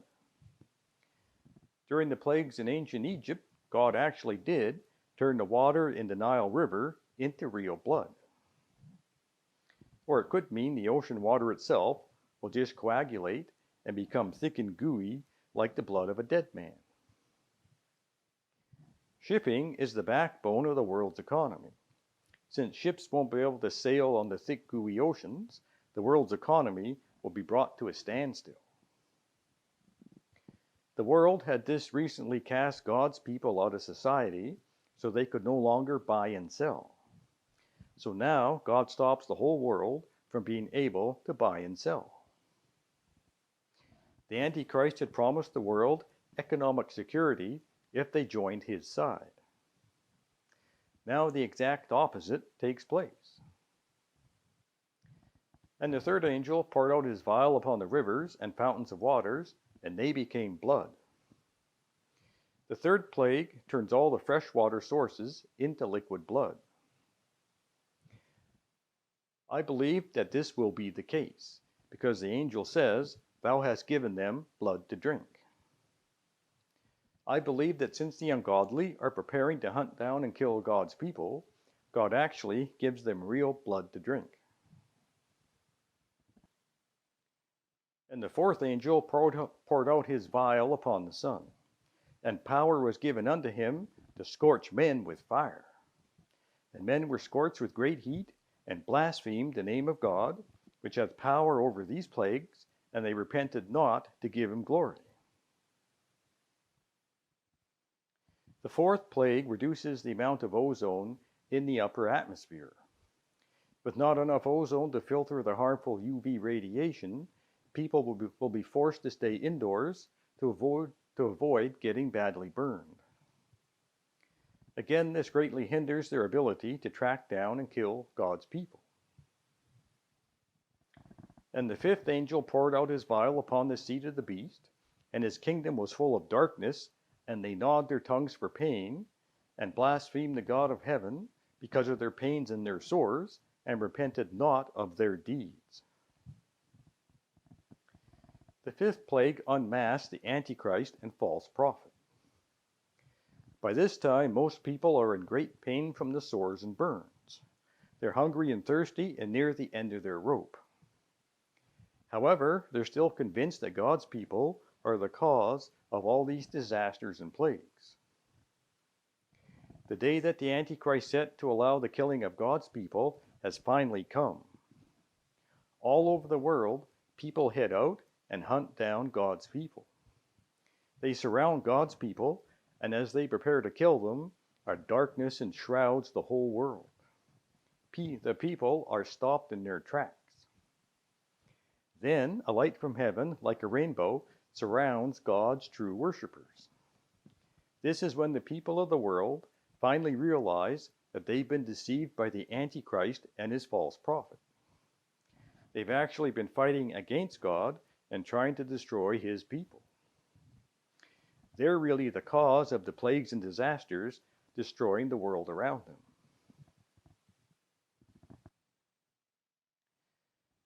During the plagues in ancient Egypt, God actually did turn the water in the Nile River into real blood. Or it could mean the ocean water itself will just coagulate and become thick and gooey like the blood of a dead man. Shipping is the backbone of the world's economy. Since ships won't be able to sail on the thick, gooey oceans, the world's economy will be brought to a standstill. The world had just recently cast God's people out of society, so they could no longer buy and sell. So now God stops the whole world from being able to buy and sell. The Antichrist had promised the world economic security if they joined his side. Now the exact opposite takes place. And the third angel poured out his vial upon the rivers and fountains of waters, and they became blood. The third plague turns all the freshwater sources into liquid blood. I believe that this will be the case, because the angel says, "Thou hast given them blood to drink." I believe that since the ungodly are preparing to hunt down and kill God's people, God actually gives them real blood to drink. And the fourth angel poured out his vial upon the sun, and power was given unto him to scorch men with fire. And men were scorched with great heat, and blasphemed the name of God, which hath power over these plagues, and they repented not to give him glory. The fourth plague reduces the amount of ozone in the upper atmosphere. With not enough ozone to filter the harmful UV radiation, people will be forced to stay indoors to avoid getting badly burned. Again, this greatly hinders their ability to track down and kill God's people. And the fifth angel poured out his vial upon the seat of the beast, and his kingdom was full of darkness, and they gnawed their tongues for pain, and blasphemed the God of heaven because of their pains and their sores, and repented not of their deeds. The fifth plague unmasked the Antichrist and false prophet. By this time, most people are in great pain from the sores and burns. They're hungry and thirsty and near the end of their rope. However, they're still convinced that God's people are the cause of all these disasters and plagues. The day that the Antichrist set to allow the killing of God's people has finally come. All over the world, people head out and hunt down God's people. They surround God's people, and as they prepare to kill them, a darkness enshrouds the whole world. The people are stopped in their tracks. Then a light from heaven, like a rainbow, surrounds God's true worshippers. This is when the people of the world finally realize that they've been deceived by the Antichrist and his false prophet. They've actually been fighting against God and trying to destroy his people. They're really the cause of the plagues and disasters destroying the world around them.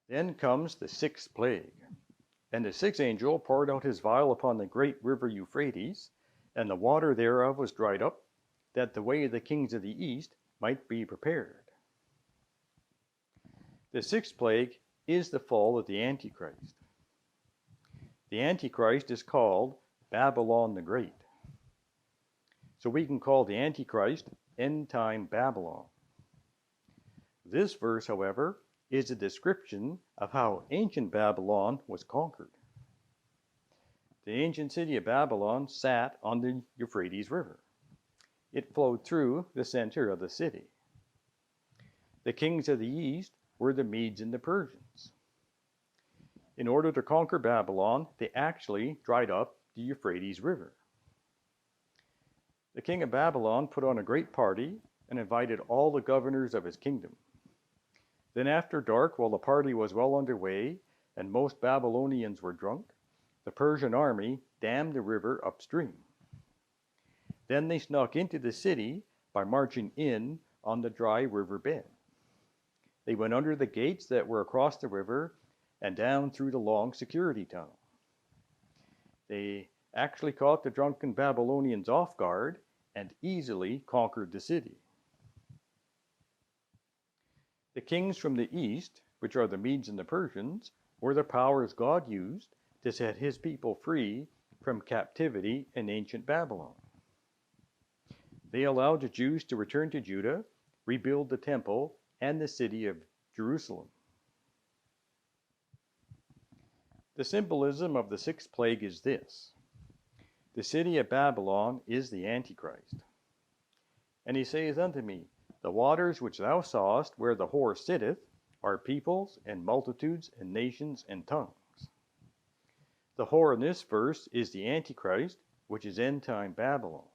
Then comes the sixth plague. And the sixth angel poured out his vial upon the great river Euphrates, and the water thereof was dried up, that the way of the kings of the east might be prepared. The sixth plague is the fall of the Antichrist. The Antichrist is called Babylon the Great. So we can call the Antichrist end-time Babylon. This verse, however, is a description of how ancient Babylon was conquered. The ancient city of Babylon sat on the Euphrates River. It flowed through the center of the city. The kings of the east were the Medes and the Persians. In order to conquer Babylon, they actually dried up the Euphrates River. The king of Babylon put on a great party and invited all the governors of his kingdom. Then after dark, while the party was well underway and most Babylonians were drunk, the Persian army dammed the river upstream. Then they snuck into the city by marching in on the dry river bed. They went under the gates that were across the river and down through the long security tunnel. They actually caught the drunken Babylonians off guard and easily conquered the city. The kings from the east, which are the Medes and the Persians, were the powers God used to set his people free from captivity in ancient Babylon. They allowed the Jews to return to Judah, rebuild the temple and the city of Jerusalem. The symbolism of the sixth plague is this: the city of Babylon is the Antichrist. And he saith unto me, the waters which thou sawest where the whore sitteth are peoples and multitudes and nations and tongues. The whore in this verse is the Antichrist, which is end-time Babylon.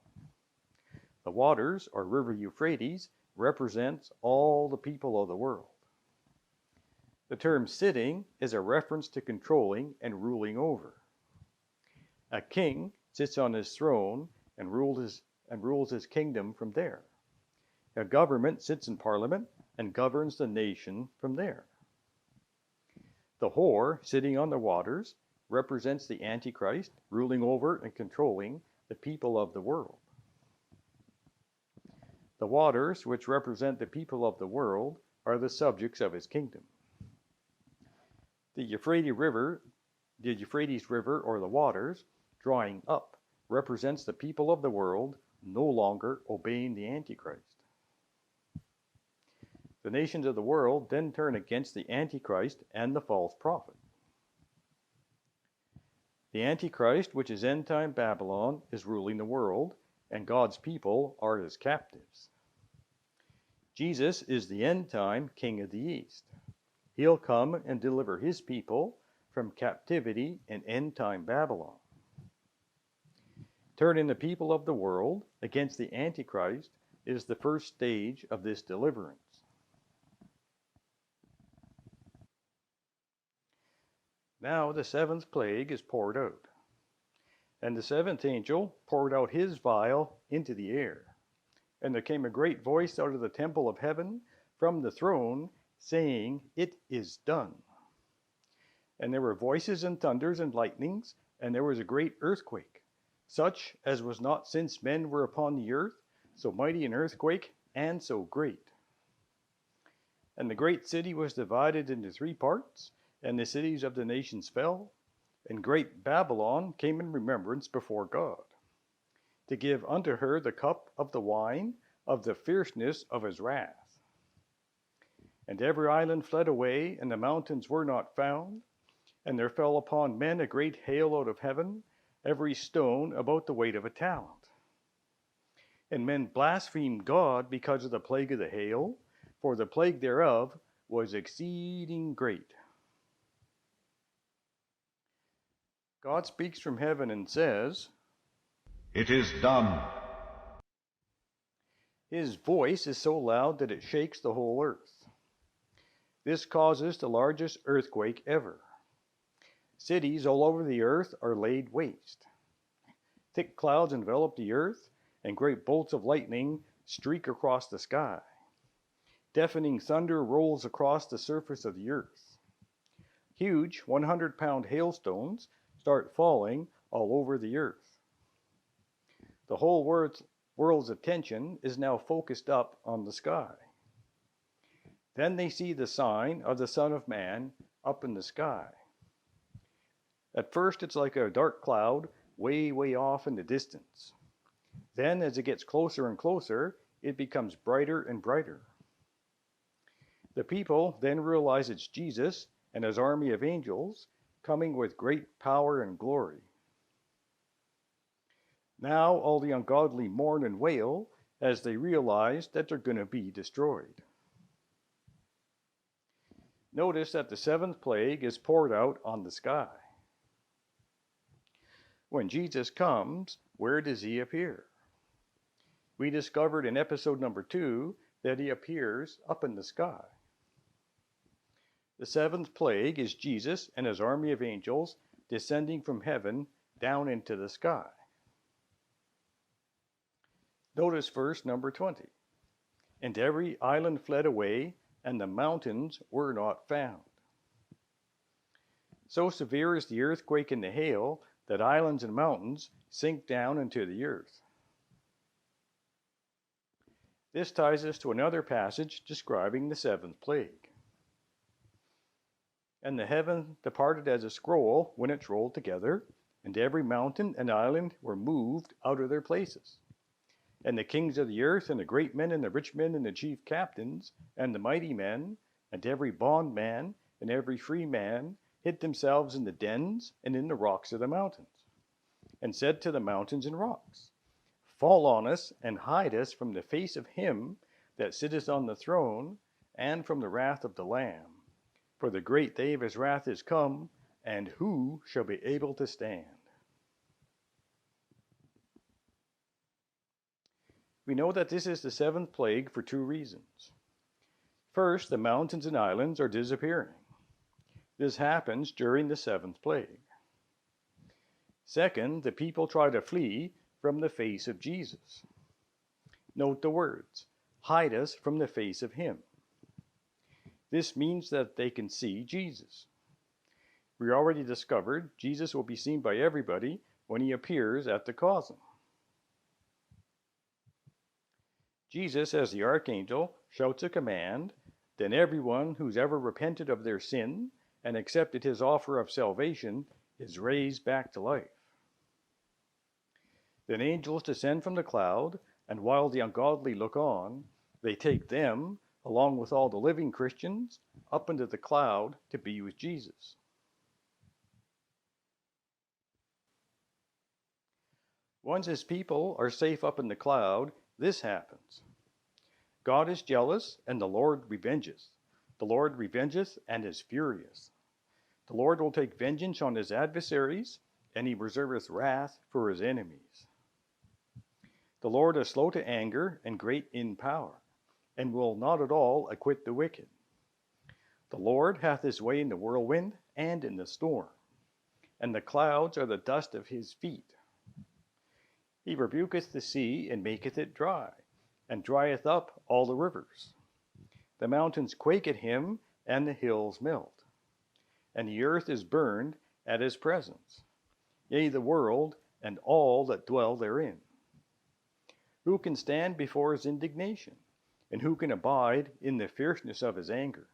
The waters, or river Euphrates, represents all the people of the world. The term sitting is a reference to controlling and ruling over. A king sits on his throne and rules his kingdom from there. A government sits in parliament and governs the nation from there. The whore sitting on the waters represents the Antichrist, ruling over and controlling the people of the world. The waters, which represent the people of the world, are the subjects of his kingdom. The Euphrates River, or the waters, drawing up, represents the people of the world no longer obeying the Antichrist. The nations of the world then turn against the Antichrist and the false prophet. The Antichrist, which is end-time Babylon, is ruling the world, and God's people are his captives. Jesus is the end-time King of the East. He'll come and deliver his people from captivity in end-time Babylon. Turning the people of the world against the Antichrist is the first stage of this deliverance. Now the seventh plague is poured out. And the seventh angel poured out his vial into the air. And there came a great voice out of the temple of heaven from the throne, saying, It is done. And there were voices and thunders and lightnings, and there was a great earthquake, such as was not since men were upon the earth, so mighty an earthquake, and so great. And the great city was divided into 3 parts, and the cities of the nations fell, and great Babylon came in remembrance before God, to give unto her the cup of the wine of the fierceness of his wrath. And every island fled away, and the mountains were not found, and there fell upon men a great hail out of heaven, every stone about the weight of a talent. And men blasphemed God because of the plague of the hail, for the plague thereof was exceeding great. God speaks from heaven and says,
It is done.
His voice is so loud that it shakes the whole earth. This causes the largest earthquake ever. Cities all over the earth are laid waste. Thick clouds envelop the earth, and great bolts of lightning streak across the sky. Deafening thunder rolls across the surface of the earth. Huge 100-pound hailstones start falling all over the earth. The whole world's attention is now focused up on the sky. Then they see the sign of the Son of Man up in the sky. At first it's like a dark cloud way, way off in the distance. Then as it gets closer and closer, it becomes brighter and brighter. The people then realize it's Jesus and his army of angels coming with great power and glory. Now all the ungodly mourn and wail as they realize that they're going to be destroyed. Notice that the 7th plague is poured out on the sky. When Jesus comes, where does he appear? We discovered in episode number 2 that he appears up in the sky. The 7th plague is Jesus and his army of angels descending from heaven down into the sky. Notice verse number 20. And every island fled away, and the mountains were not found. So severe is the earthquake and the hail that islands and mountains sink down into the earth. This ties us to another passage describing the 7th plague. And the heaven departed as a scroll when it's rolled together, and every mountain and island were moved out of their places. And the kings of the earth, and the great men, and the rich men, and the chief captains, and the mighty men, and every bondman, and every free man, hid themselves in the dens and in the rocks of the mountains, and said to the mountains and rocks, Fall on us, and hide us from the face of him that sitteth on the throne, and from the wrath of the Lamb. For the great day of his wrath is come, and who shall be able to stand? We know that this is the seventh plague for two reasons. First, the mountains and islands are disappearing. This happens during the seventh plague. Second, the people try to flee from the face of Jesus. Note the words, hide us from the face of him. This means that they can see Jesus. We already discovered Jesus will be seen by everybody when he appears at the COSOM. Jesus, as the archangel, shouts a command, then everyone who's ever repented of their sin and accepted his offer of salvation is raised back to life. Then angels descend from the cloud, and while the ungodly look on, they take them, along with all the living Christians, up into the cloud to be with Jesus. Once his people are safe up in the cloud, this happens. God is jealous, and the Lord revengeth. The Lord revengeth and is furious. The Lord will take vengeance on his adversaries, and he reserveth wrath for his enemies. The Lord is slow to anger and great in power, and will not at all acquit the wicked. The Lord hath his way in the whirlwind and in the storm, and the clouds are the dust of his feet. He rebuketh the sea and maketh it dry, and drieth up all the rivers. The mountains quake at him, and the hills melt. And the earth is burned at his presence, yea, the world, and all that dwell therein. Who can stand before his indignation? And who can abide in the fierceness of his anger?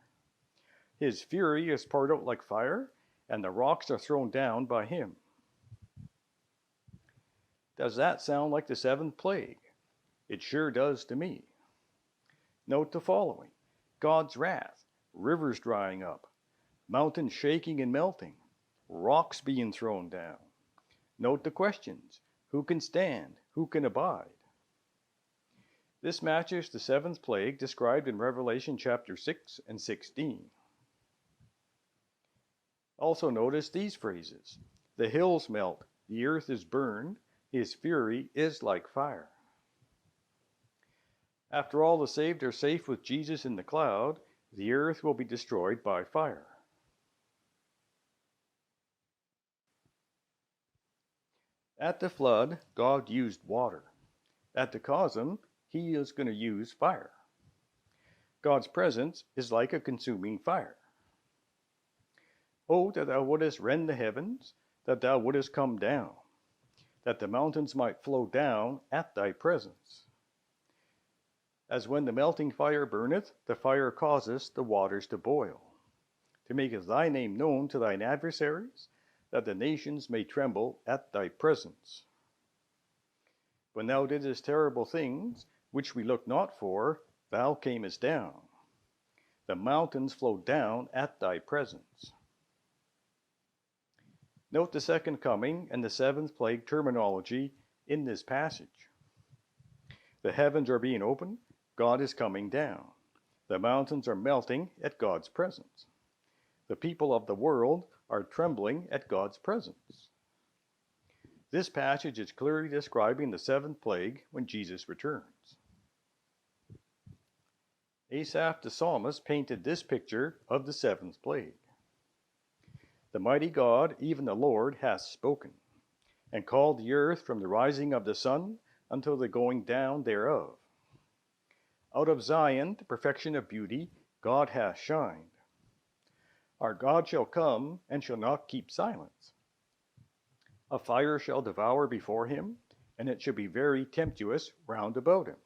His fury is poured out like fire, and the rocks are thrown down by him. Does that sound like the seventh plague? It sure does to me. Note the following: God's wrath, rivers drying up, mountains shaking and melting, rocks being thrown down. Note the questions: who can stand? Who can abide? This matches the seventh plague described in Revelation chapter 6 and 16. Also notice these phrases: the hills melt, the earth is burned, his fury is like fire. After all the saved are safe with Jesus in the cloud, the earth will be destroyed by fire. At the flood, God used water. At the COSOM, he is going to use fire. God's presence is like a consuming fire. Oh, that thou wouldest rend the heavens, that thou wouldest come down, that the mountains might flow down at thy presence. As when the melting fire burneth, the fire causeth the waters to boil, to make thy name known to thine adversaries, that the nations may tremble at thy presence. When thou didst terrible things, which we looked not for, thou camest down. The mountains flowed down at thy presence. Note the second coming and the seventh plague terminology in this passage. The heavens are being opened, God is coming down. The mountains are melting at God's presence. The people of the world are trembling at God's presence. This passage is clearly describing the seventh plague when Jesus returns. Asaph the psalmist painted this picture of the seventh plague. The mighty God, even the Lord, hath spoken, and called the earth from the rising of the sun until the going down thereof. Out of Zion, the perfection of beauty, God hath shined. Our God shall come, and shall not keep silence. A fire shall devour before him, and it shall be very tempestuous round about him.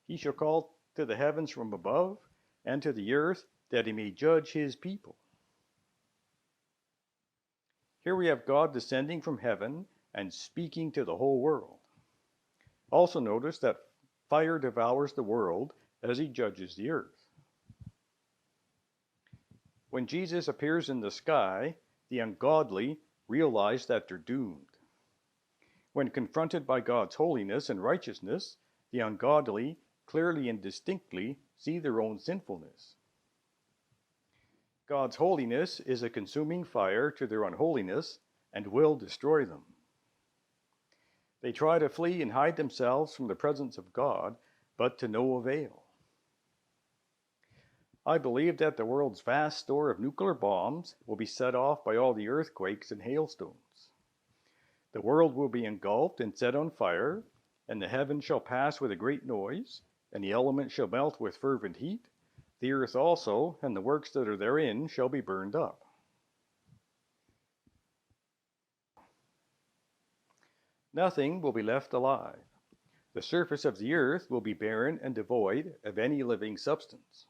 He shall call to the heavens from above, and to the earth, that he may judge his people. Here we have God descending from heaven and speaking to the whole world. Also notice that fire devours the world as he judges the earth. When Jesus appears in the sky, the ungodly realize that they're doomed. When confronted by God's holiness and righteousness, the ungodly clearly and distinctly see their own sinfulness. God's holiness is a consuming fire to their unholiness and will destroy them. They try to flee and hide themselves from the presence of God, but to no avail. I believe that the world's vast store of nuclear bombs will be set off by all the earthquakes and hailstones. The world will be engulfed and set on fire, and the heavens shall pass with a great noise, and the elements shall melt with fervent heat. The earth also, and the works that are therein, shall be burned up. Nothing will be left alive. The surface of the earth will be barren and devoid of any living substance.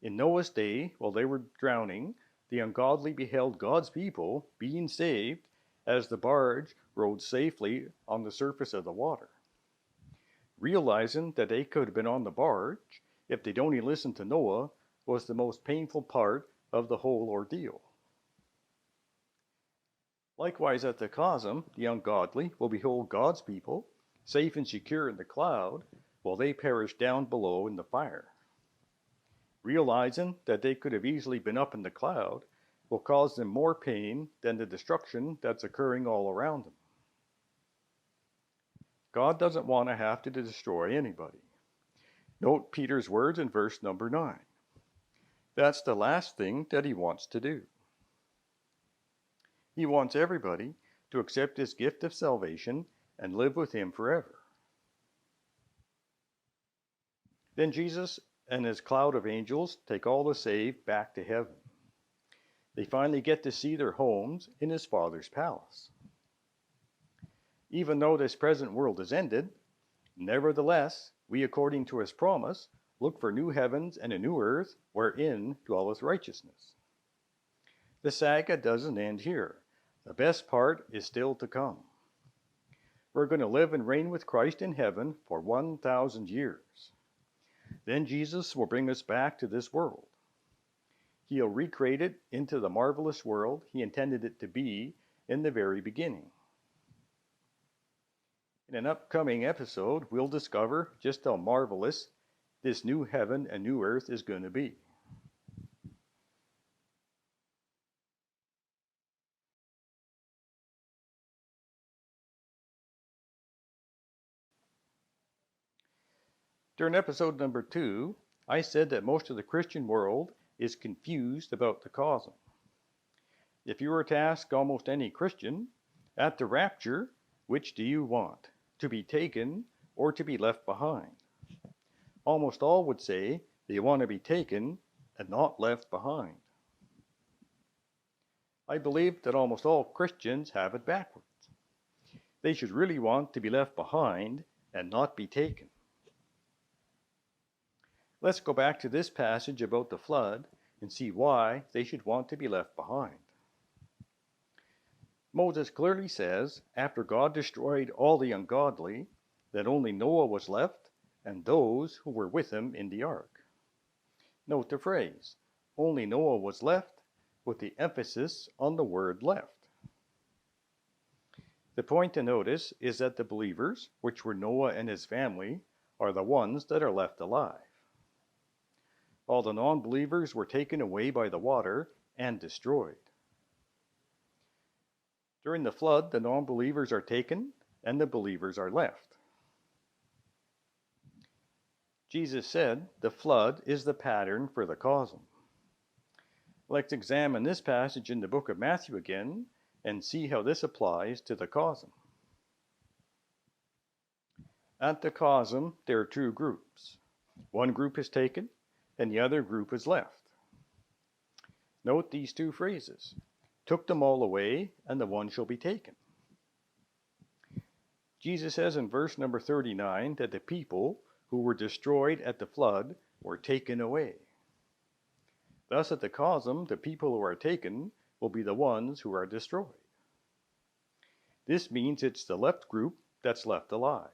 In Noah's day, while they were drowning, the ungodly beheld God's people being saved as the barge rode safely on the surface of the water. Realizing that they could have been on the barge if they'd only listened to Noah was the most painful part of the whole ordeal. Likewise, at the COSOM, the ungodly will behold God's people, safe and secure in the cloud, while they perish down below in the fire. Realizing that they could have easily been up in the cloud will cause them more pain than the destruction that's occurring all around them. God doesn't want to have to destroy anybody. Note Peter's words in verse number 9. That's the last thing that he wants to do. He wants everybody to accept his gift of salvation and live with him forever. Then Jesus and his cloud of angels take all the saved back to heaven. They finally get to see their homes in his Father's palace. Even though this present world is ended, nevertheless, we, according to his promise, look for new heavens and a new earth wherein dwelleth righteousness. The saga doesn't end here. The best part is still to come. We're going to live and reign with Christ in heaven for 1,000 years. Then Jesus will bring us back to this world. He'll recreate it into the marvelous world he intended it to be in the very beginning. In an upcoming episode, we'll discover just how marvelous this new heaven and new earth is going to be. During episode number 2, I said that most of the Christian world is confused about the COSOM. If you were to ask almost any Christian, at the rapture, which do you want? To be taken or to be left behind? Almost all would say they want to be taken and not left behind. I believe that almost all Christians have it backwards. They should really want to be left behind and not be taken. Let's go back to this passage about the flood and see why they should want to be left behind. Moses clearly says, after God destroyed all the ungodly, that only Noah was left and those who were with him in the ark. Note the phrase, only Noah was left, with the emphasis on the word left. The point to notice is that the believers, which were Noah and his family, are the ones that are left alive. All the non-believers were taken away by the water and destroyed. During the flood, the non-believers are taken and the believers are left. Jesus said the flood is the pattern for the COSOM. Let's examine this passage in the book of Matthew again and see how this applies to the COSOM. At the COSOM, there are two groups. One group is taken and the other group is left. Note these two phrases. Took them all away, and the one shall be taken. Jesus says in verse number 39 that the people who were destroyed at the flood were taken away. Thus at the COSOM, the people who are taken will be the ones who are destroyed. This means it's the left group that's left alive.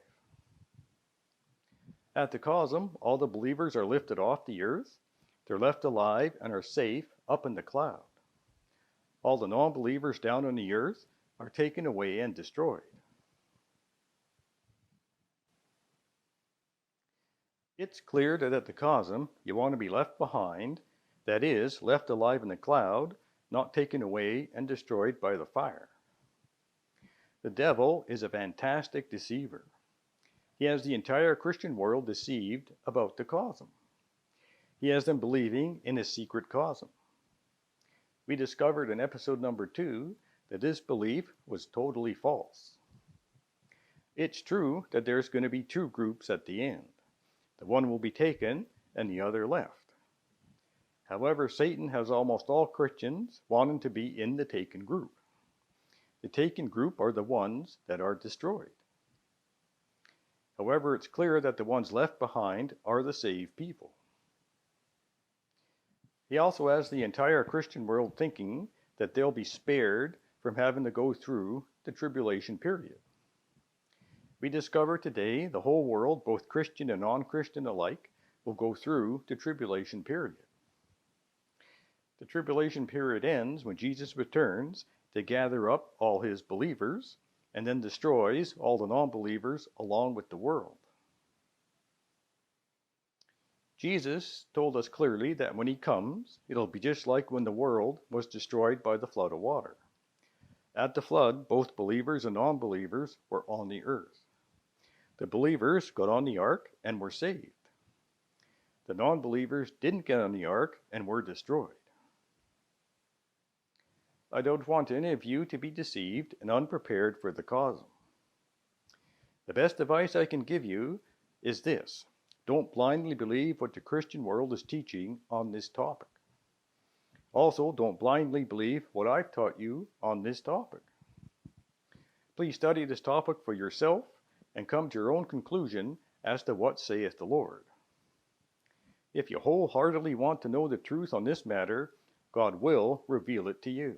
At the COSOM, all the believers are lifted off the earth. They're left alive and are safe up in the cloud. All the non-believers down on the earth are taken away and destroyed. It's clear that at the COSOM, you want to be left behind, that is, left alive in the cloud, not taken away and destroyed by the fire. The devil is a fantastic deceiver. He has the entire Christian world deceived about the COSOM. He has them believing in a secret COSOM. We discovered in episode number 2 that this belief was totally false. It's true that there's going to be 2 groups at the end. The one will be taken and the other left. However, Satan has almost all Christians wanting to be in the taken group. The taken group are the ones that are destroyed. However, it's clear that the ones left behind are the saved people. He also has the entire Christian world thinking that they'll be spared from having to go through the tribulation period. We discover today the whole world, both Christian and non-Christian alike, will go through the tribulation period. The tribulation period ends when Jesus returns to gather up all his believers and then destroys all the non-believers along with the world. Jesus told us clearly that when he comes, it'll be just like when the world was destroyed by the flood of water. At the flood, both believers and non-believers were on the earth. The believers got on the ark and were saved. The non-believers didn't get on the ark and were destroyed. I don't want any of you to be deceived and unprepared for the COSOM. The best advice I can give you is this: don't blindly believe what the Christian world is teaching on this topic. Also, don't blindly believe what I've taught you on this topic. Please study this topic for yourself and come to your own conclusion as to what saith the Lord. If you wholeheartedly want to know the truth on this matter, God will reveal it to you.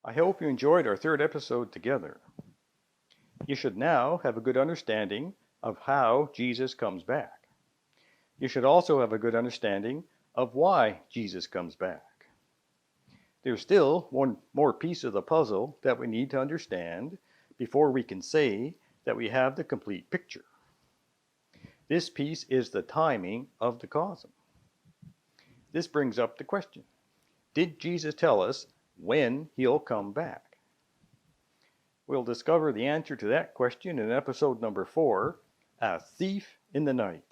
I hope you enjoyed our 3rd episode together. You should now have a good understanding of how Jesus comes back. You should also have a good understanding of why Jesus comes back. There's still one more piece of the puzzle that we need to understand before we can say that we have the complete picture. This piece is the timing of the COSOM. This brings up the question: did Jesus tell us when he'll come back? We'll discover the answer to that question in episode number 4, A Thief in the Night.